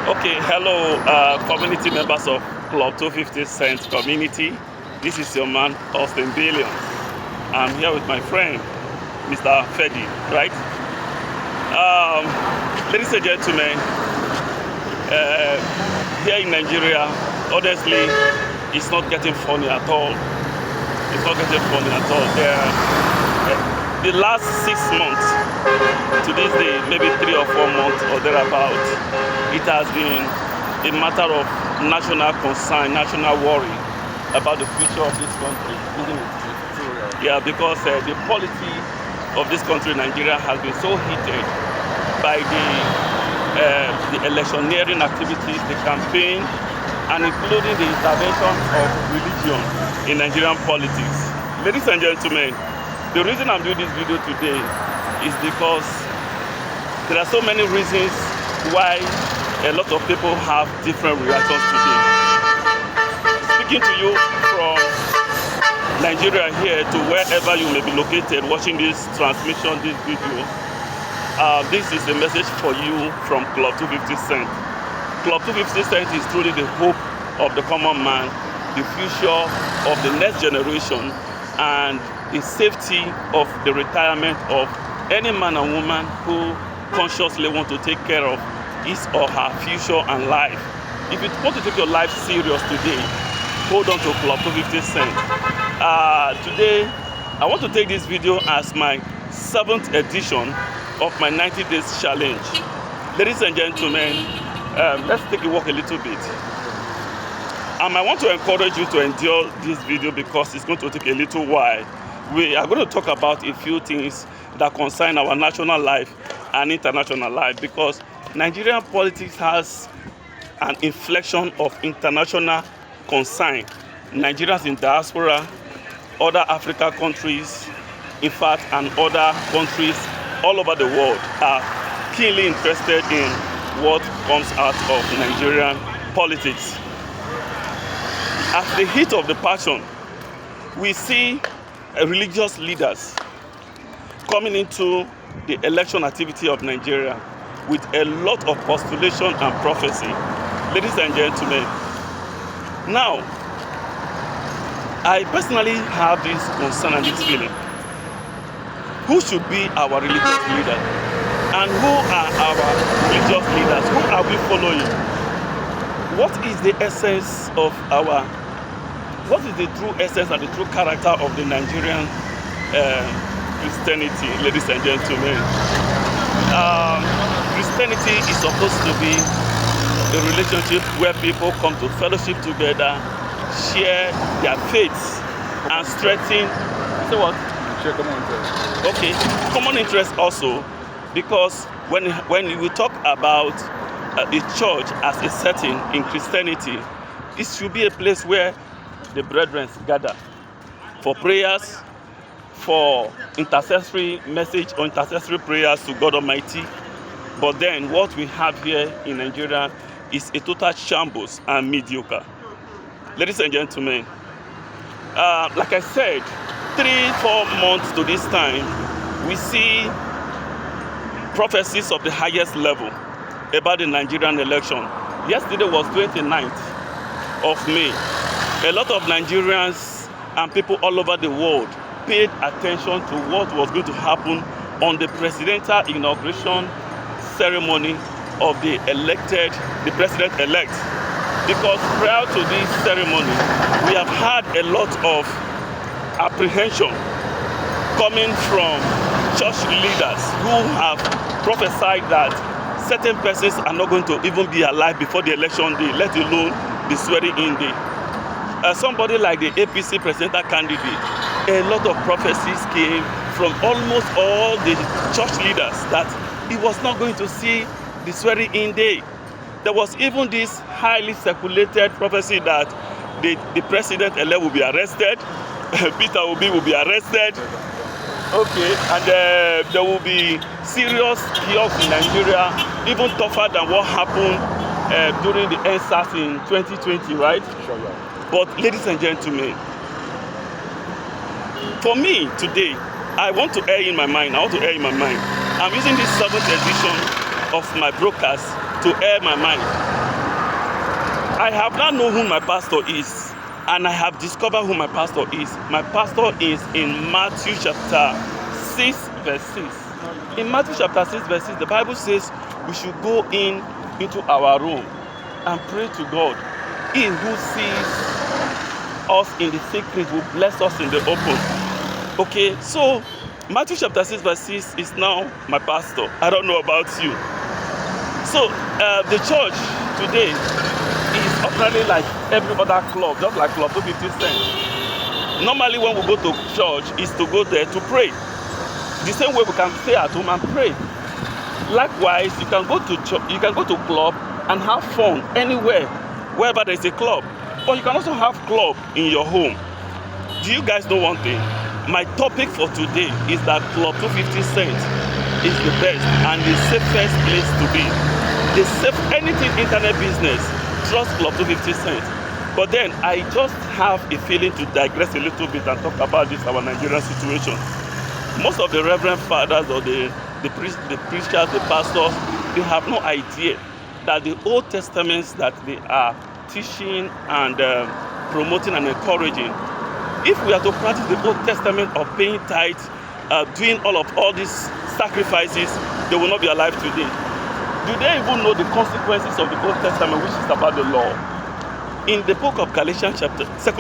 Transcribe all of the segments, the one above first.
Okay, hello, community members of Club 250 Cent community. This is your man, Austin Billions. I'm here with my friend, Mr. Fedi, right? Ladies and gentlemen, here in Nigeria, honestly, it's not getting funny at all. It's not getting funny at all. The last 6 months to this day, maybe 3 or 4 months or thereabout, it has been a matter of national concern, national worry about the future of this country, isn't it? Yeah, because the polity of this country, Nigeria, has been so heated by the electioneering activities, the campaign, and including the intervention of religion in Nigerian politics. Ladies and gentlemen, the reason I'm doing this video today is because there are so many reasons why a lot of people have different reactions today. Speaking to you from Nigeria here to wherever you may be located watching this transmission, this video, this is a message for you from Club 250 Cent. Club 250 Cent is truly the hope of the common man, the future of the next generation, and the safety of the retirement of any man and woman who consciously want to take care of his or her future and life. If you want to take your life serious today, hold on to Club 250 Cent. Today, I want to take this video as my 7th edition of my 90 days challenge. Ladies and gentlemen, let's take a walk a little bit. I want to encourage you to endure this video because it's going to take a little while. We are going to talk about a few things that concern our national life and international life, because Nigerian politics has an inflection of international concern. Nigerians in diaspora, other African countries, in fact, and other countries all over the world are keenly interested in what comes out of Nigerian politics. At the heat of the passion, we see religious leaders coming into the election activity of Nigeria with a lot of postulation and prophecy. Ladies and gentlemen, now, I personally have this concern and this feeling. Who should be our religious leader? And who are our religious leaders? Who are we following? What is the essence of what is the true essence and the true character of the Nigerian Christianity, ladies and gentlemen? Christianity is supposed to be a relationship where people come to fellowship together, share their faiths, and strengthen. Say what? Share common interest. Okay, common interest also, because when we talk about the church as a setting in Christianity, it should be a place where the brethren gather for prayers, for intercessory message or intercessory prayers to God Almighty. But then what we have here in Nigeria is a total shambles and mediocre. Ladies and gentlemen, like I said, 3-4 months to this time, we see prophecies of the highest level about the Nigerian election. Yesterday was 29th of May. A lot of Nigerians and people all over the world paid attention to what was going to happen on the presidential inauguration ceremony of the president-elect. Because prior to this ceremony, we have had a lot of apprehension coming from church leaders who have prophesied that certain persons are not going to even be alive before the election day, let alone the swearing-in day. Somebody like the APC presidential candidate, a lot of prophecies came from almost all the church leaders that he was not going to see the swearing-in day. There was even this highly circulated prophecy that the president-elect will be arrested, Peter Obi will be arrested, okay, and there will be serious chaos in Nigeria, even tougher than what happened during the NSAS in 2020, right? Sure, yeah. But ladies and gentlemen, for me today, I want to air in my mind. I'm using this 7th edition of my broadcast to air my mind. I have now known who my pastor is, and I have discovered who my pastor is. My pastor is in Matthew chapter 6, verse 6. In Matthew chapter 6, verse 6, the Bible says we should go into our room and pray to God. He who sees us in the secret will bless us in the open. Okay, so Matthew chapter 6, verse 6 is now my pastor. I don't know about you. So the church today is ordinarily like every other club, just like CLUB250. Normally when we go to church is to go there to pray. The same way we can stay at home and pray. Likewise, you can go to church, you can go to club and have fun anywhere, wherever there is a club. But you can also have club in your home. Do you guys know one thing? My topic for today is that CLUB250 is the best and the safest place to be. The safe anything internet business, trust CLUB250. But then I just have a feeling to digress a little bit and talk about this our Nigerian situation. Most of the reverend fathers or the preachers, the pastors, they have no idea that the Old Testaments that they are teaching and promoting and encouraging, if we are to practice the Old Testament of paying tithes, doing all these sacrifices, they will not be alive today. Do they even know the consequences of the Old Testament, which is about the law? In the book of Galatians, 2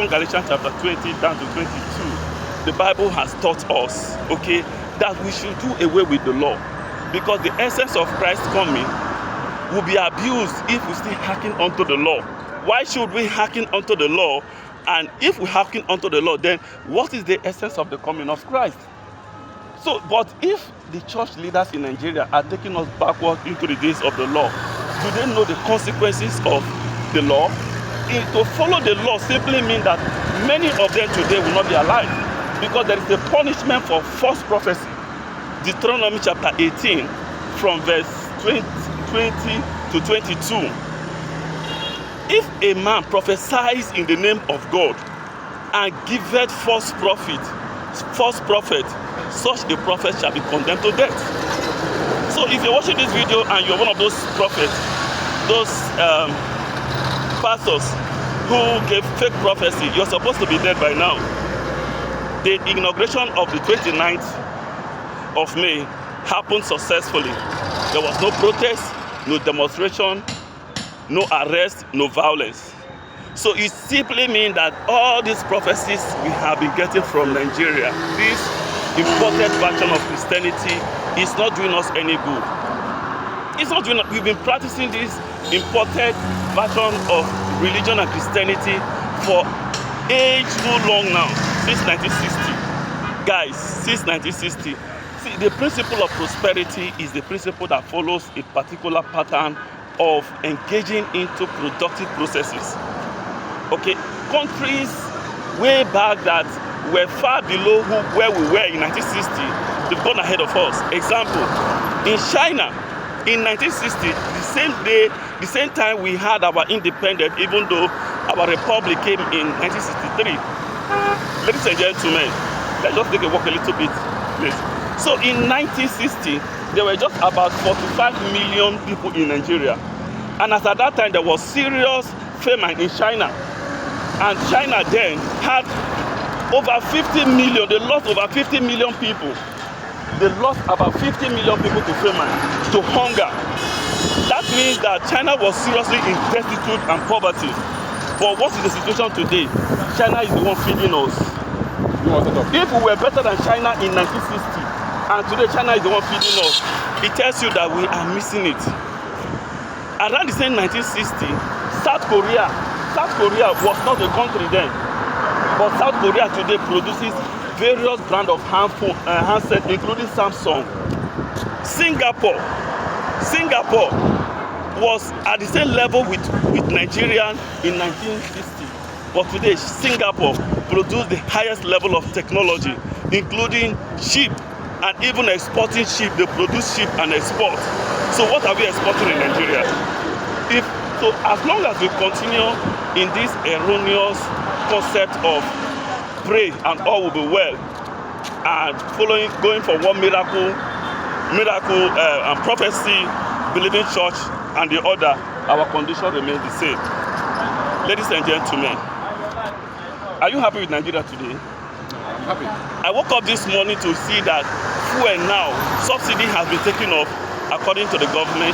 Galatians chapter 20 down to 22, the Bible has taught us, okay, that we should do away with the law, because the essence of Christ coming will be abused if we still hearken unto the law. Why should we hearken unto the law? And if we hearken unto the law, then what is the essence of the coming of Christ? So, but if the church leaders in Nigeria are taking us backward into the days of the law, do they know the consequences of the law? To follow the law simply means that many of them today will not be alive, because there is a punishment for false prophecy. Deuteronomy chapter 18 from verse 20 to 22. If a man prophesies in the name of God and giveth false prophet, such a prophet shall be condemned to death. So if you're watching this video and you're one of those prophets, those pastors who gave fake prophecy, you're supposed to be dead by now. The inauguration of the 29th of May happened successfully. There was no protest, no demonstration, no arrest, no violence. So it simply means that all these prophecies we have been getting from Nigeria, this imported version of Christianity, is not doing us any good. It's not doing. We've been practicing this imported version of religion and Christianity for age too long now, since 1960. Guys, since 1960. See, the principle of prosperity is the principle that follows a particular pattern of engaging into productive processes. Okay, countries way back that were far below where we were in 1960, they've gone ahead of us. Example, in China, in 1960, the same time we had our independence, even though our republic came in 1963. Ladies and gentlemen, let's just take a walk a little bit, please. So in 1960, there were just about 45 million people in Nigeria. And as at that time, there was serious famine in China. And China then had over 50 million, they lost over 50 million people. They lost about 50 million people to famine, to hunger. That means that China was seriously in destitute and poverty. But what is the situation today? China is the one feeding us. If we were better than China in 1960, and today China is the one feeding us, it tells you that we are missing it. Around the same 1960, South Korea was not a country then, but South Korea today produces various brands of handsets, including Samsung. Singapore was at the same level with Nigeria in 1960, but today Singapore produces the highest level of technology, including chip and even exporting chip. They produce chip and export. So what are we exporting in Nigeria? So as long as we continue in this erroneous concept of pray and all will be well, and going for one miracle and prophecy, believing church and the other, our condition remains the same. Ladies and gentlemen, are you happy with Nigeria today? I'm happy. I woke up this morning to see that fuel now, subsidy has been taken off according to the government,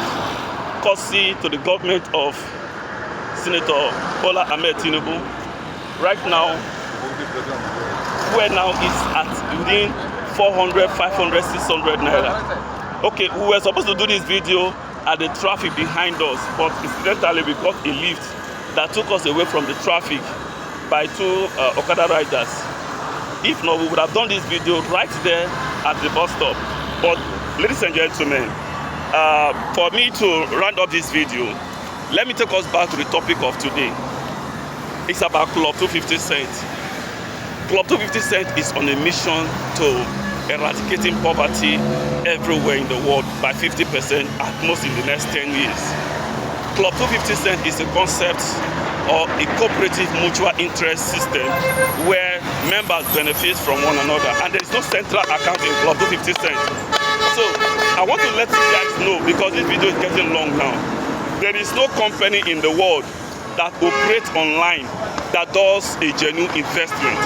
courtesy to the government of Senator Bola Ahmed Tinubu. Right now, fuel now is at within 400, 500, 600 naira. Okay, we were supposed to do this video at the traffic behind us, but incidentally we got a lift that took us away from the traffic by two Okada riders. If not, we would have done this video right there at the bus stop. But ladies and gentlemen, for me to round up this video, let me take us back to the topic of today. It's about CLUB250. CLUB250 is on a mission to eradicating poverty everywhere in the world by 50% at most in the next 10 years. CLUB250 is a concept or a cooperative mutual interest system where members benefit from one another, and there is no central account in CLUB250. So I want to let you guys know, because this video is getting long now, there is no company in the world that operates online that does a genuine investment.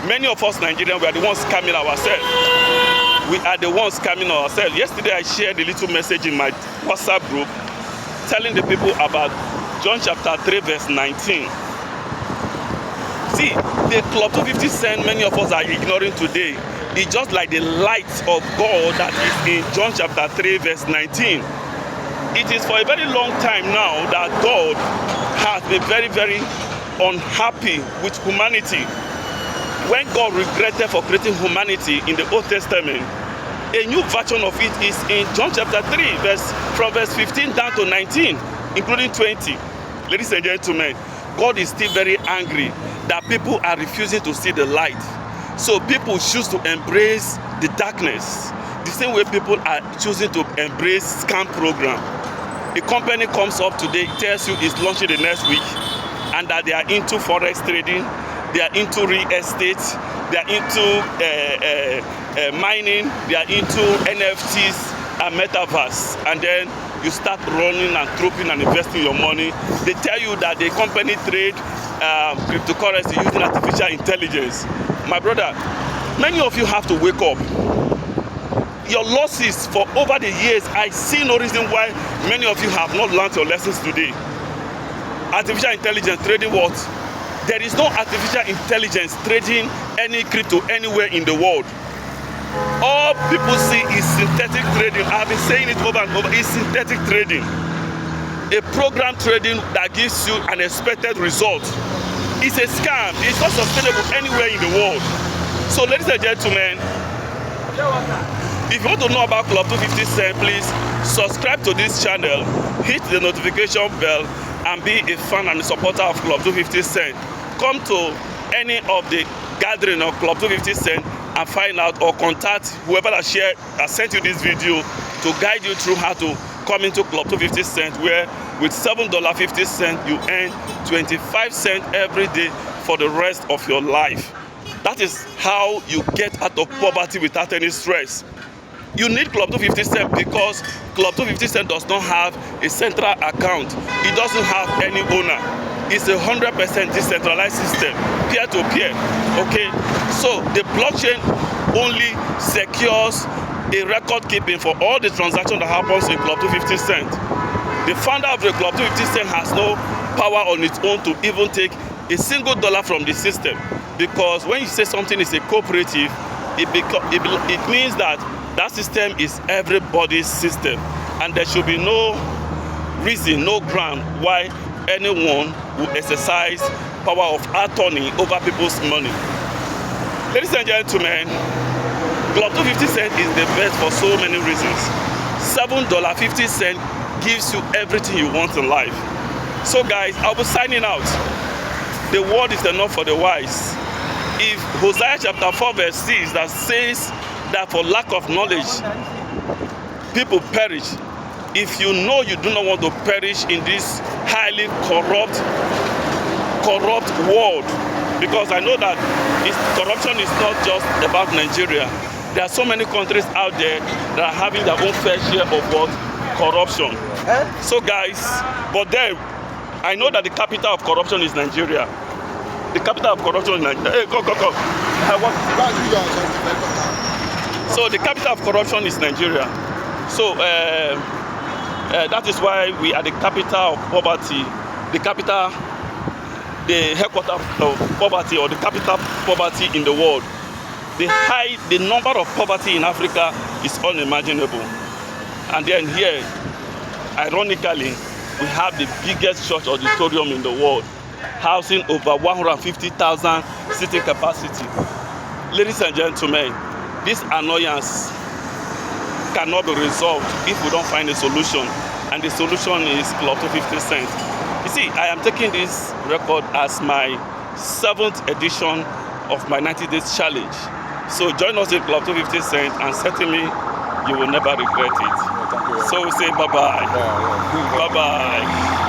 Many of us Nigerians, we are the ones scamming ourselves. We are the ones scamming ourselves. Yesterday I shared a little message in my WhatsApp group telling the people about John chapter 3 verse 19. See, the CLUB250 many of us are ignoring today is just like the light of God that is in John chapter 3 verse 19. It is for a very long time now that God has been very, very unhappy with humanity. When God regretted for creating humanity in the Old Testament, a new version of it is in John chapter 3, from verse 15 down to 19, including 20. Ladies and gentlemen, God is still very angry that people are refusing to see the light. So people choose to embrace the darkness, the same way people are choosing to embrace scam program. A company comes up today, tells you it's launching the next week, and that they are into forex trading, they are into real estate, they are into mining, they are into NFTs and metaverse, and then you start running and trooping and investing your money. They tell you that the company trade cryptocurrency using artificial intelligence. My brother, many of you have to wake up. Your losses for over the years, I see no reason why many of you have not learned your lessons today. Artificial intelligence trading what? There is no artificial intelligence trading any crypto anywhere in the world. All people see is synthetic trading. I've been saying it over and over. It's synthetic trading. A program trading that gives you an expected result. It's a scam. It's not sustainable anywhere in the world. So ladies and gentlemen, if you want to know about CLUB250, please subscribe to this channel, hit the notification bell, and be a fan and a supporter of CLUB250. Come to any of the gathering of CLUB250 and find out, or contact whoever that sent you this video to guide you through how to come into CLUB250, where with $7.50 you earn 25 cents every day for the rest of your life. That is how you get out of poverty without any stress. You need CLUB250 because CLUB250 does not have a central account. It doesn't have any owner. It's a 100% decentralized system, peer-to-peer. Okay, so the blockchain only secures a record keeping for all the transactions that happens in CLUB250. The founder of the CLUB250 has no power on its own to even take a single dollar from the system, because when you say something is a cooperative, it means that that system is everybody's system, and there should be no reason, no ground why anyone will exercise power of attorney over people's money. Ladies and gentlemen, CLUB250 is the best for so many reasons. $7.50 gives you everything you want in life. So guys, I'll be signing out. The word is enough for the wise. If Hosea chapter 4 verse 6 that says that for lack of knowledge people perish, if you know you do not want to perish in this highly corrupt world, because I know that corruption is not just about Nigeria. There are so many countries out there that are having their own fair share of what? Corruption. So guys, but then I know that the capital of corruption is Nigeria. The capital of corruption is Nigeria. Hey, go. So the capital of corruption is Nigeria. So that is why we are the capital of poverty, the headquarters of poverty, or the capital of poverty in the world. The number of poverty in Africa is unimaginable. And then here, ironically, we have the biggest church auditorium in the world, housing over 150,000 seating capacity. Ladies and gentlemen, this annoyance cannot be resolved if we don't find a solution, and the solution is CLUB250. You see, I am taking this record as my 7th edition of my 90 days challenge. So join us in CLUB250, and certainly you will never regret it. So we say bye-bye. Bye-bye.